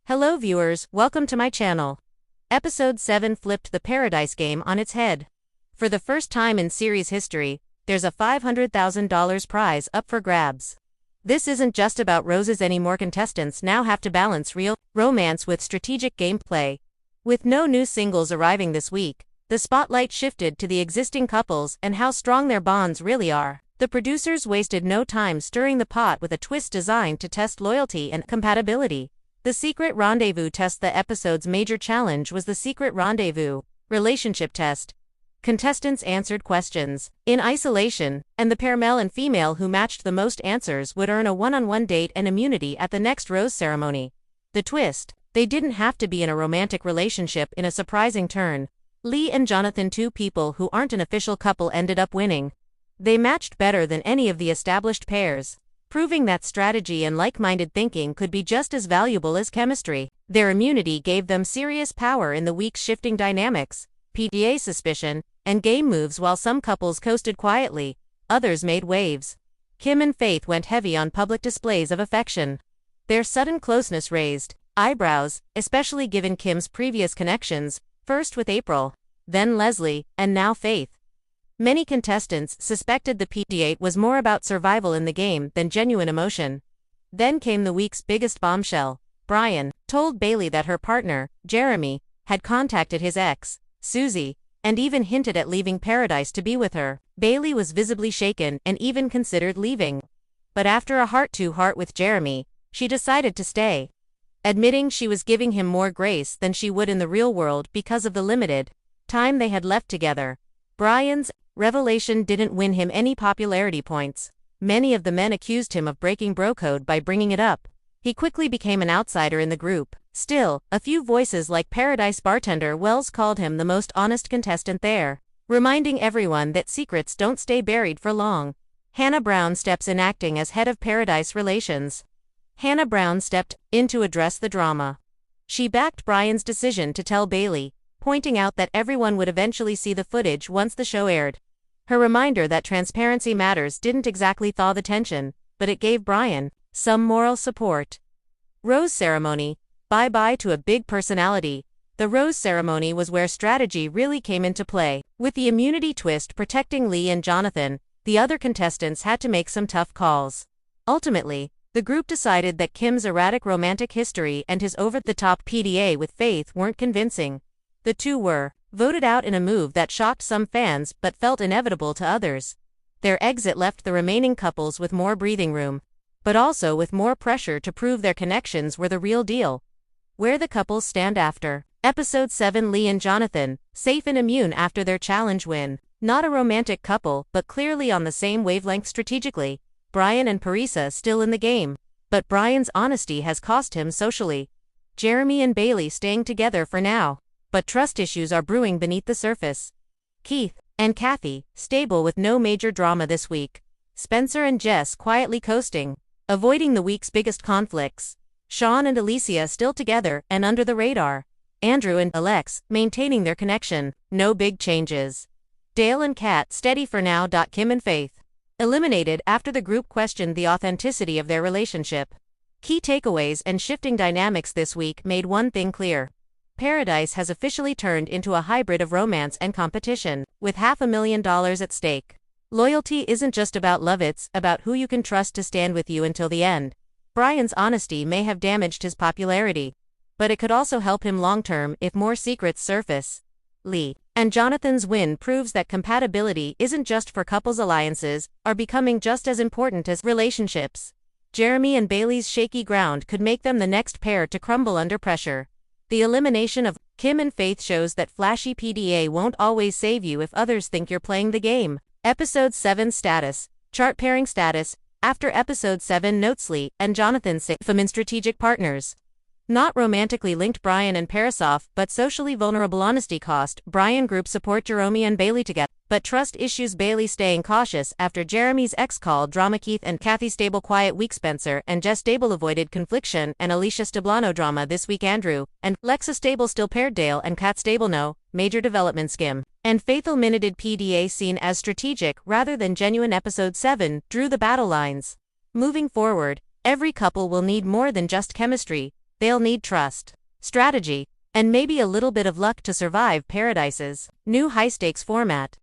Hello viewers, welcome to my channel. Episode 7 flipped the Paradise game on its head. For the first time in series history, there's a $500,000 prize up for grabs. This isn't just about roses anymore. Contestants now have to balance real romance with strategic gameplay. With no new singles arriving this week, the spotlight shifted to the existing couples and how strong their bonds really are. The producers wasted no time stirring the pot with a twist designed to test loyalty and compatibility. The Secret Rendezvous test. The episode's major challenge was the Secret Rendezvous relationship test. Contestants answered questions in isolation, and the pair, male and female, who matched the most answers would earn a one-on-one date and immunity at the next rose ceremony. The twist: they didn't have to be in a romantic relationship. In a surprising turn, Lee and Jonathan, two people who aren't an official couple, ended up winning. They matched better than any of the established pairs, proving that strategy and like-minded thinking could be just as valuable as chemistry. Their immunity gave them serious power in the week's shifting dynamics, PDA suspicion, and game moves. While some couples coasted quietly, others made waves. Kim and Faith went heavy on public displays of affection. Their sudden closeness raised eyebrows, especially given Kim's previous connections, first with April, then Leslie, and now Faith. Many contestants suspected the PDA was more about survival in the game than genuine emotion. Then came the week's biggest bombshell. Brian told Bailey that her partner, Jeremy, had contacted his ex, Susie, and even hinted at leaving Paradise to be with her. Bailey was visibly shaken and even considered leaving. But after a heart-to-heart with Jeremy, she decided to stay, admitting she was giving him more grace than she would in the real world because of the limited time they had left together. Brian's revelation didn't win him any popularity points. Many of the men accused him of breaking bro code by bringing it up. He quickly became an outsider in the group. Still, a few voices like Paradise bartender Wells called him the most honest contestant there, reminding everyone that secrets don't stay buried for long. Hannah Brown steps in, acting as head of Paradise Relations. Hannah Brown stepped in to address the drama. She backed Brian's decision to tell Bailey, pointing out that everyone would eventually see the footage once the show aired. Her reminder that transparency matters didn't exactly thaw the tension, but it gave Brian some moral support. Rose ceremony. Bye-bye to a big personality. The rose ceremony was where strategy really came into play. With the immunity twist protecting Lee and Jonathan, the other contestants had to make some tough calls. Ultimately, the group decided that Kim's erratic romantic history and his over-the-top PDA with Faith weren't convincing. The two were voted out in a move that shocked some fans but felt inevitable to others. Their exit left the remaining couples with more breathing room, but also with more pressure to prove their connections were the real deal. Where the couples stand after Episode 7. Lee and Jonathan, safe and immune after their challenge win. Not a romantic couple, but clearly on the same wavelength strategically. Brian and Parisa still in the game, but Brian's honesty has cost him socially. Jeremy and Bailey staying together for now, but trust issues are brewing beneath the surface. Keith and Kathy, stable with no major drama this week. Spencer and Jess quietly coasting, avoiding the week's biggest conflicts. Sean and Alicia still together and under the radar. Andrew and Alex maintaining their connection, no big changes. Dale and Kat steady for now. Kim and Faith eliminated after the group questioned the authenticity of their relationship. Key takeaways and shifting dynamics this week made one thing clear. Paradise has officially turned into a hybrid of romance and competition, with $500,000 at stake. Loyalty isn't just about love, it's about who you can trust to stand with you until the end. Brian's honesty may have damaged his popularity, but it could also help him long-term if more secrets surface. Lee and Jonathan's win proves that compatibility isn't just for couples. Alliances are becoming just as important as relationships. Jeremy and Bailey's shaky ground could make them the next pair to crumble under pressure. The elimination of Kim and Faith shows that flashy PDA won't always save you if others think you're playing the game. Episode 7 status. Chart pairing status. After Episode 7 notes, Lee and Jonathan safe in strategic partners. Not romantically linked Brian and Parisa, but socially vulnerable. Honesty cost. Brian group support Jeremy and Bailey together, but trust issues. Bailey staying cautious after Jeremy's ex-call drama. Keith and Kathy stable quiet week. Spencer and Jess stable avoided confliction and Alicia Stablano drama this week. Andrew and Lexa stable still paired. Dale and Kat stable no major development. Skim and Faith eliminated PDA seen as strategic rather than genuine. Episode 7 drew the battle lines. Moving forward, every couple will need more than just chemistry. They'll need trust, strategy, and maybe a little bit of luck to survive Paradise's new high-stakes format.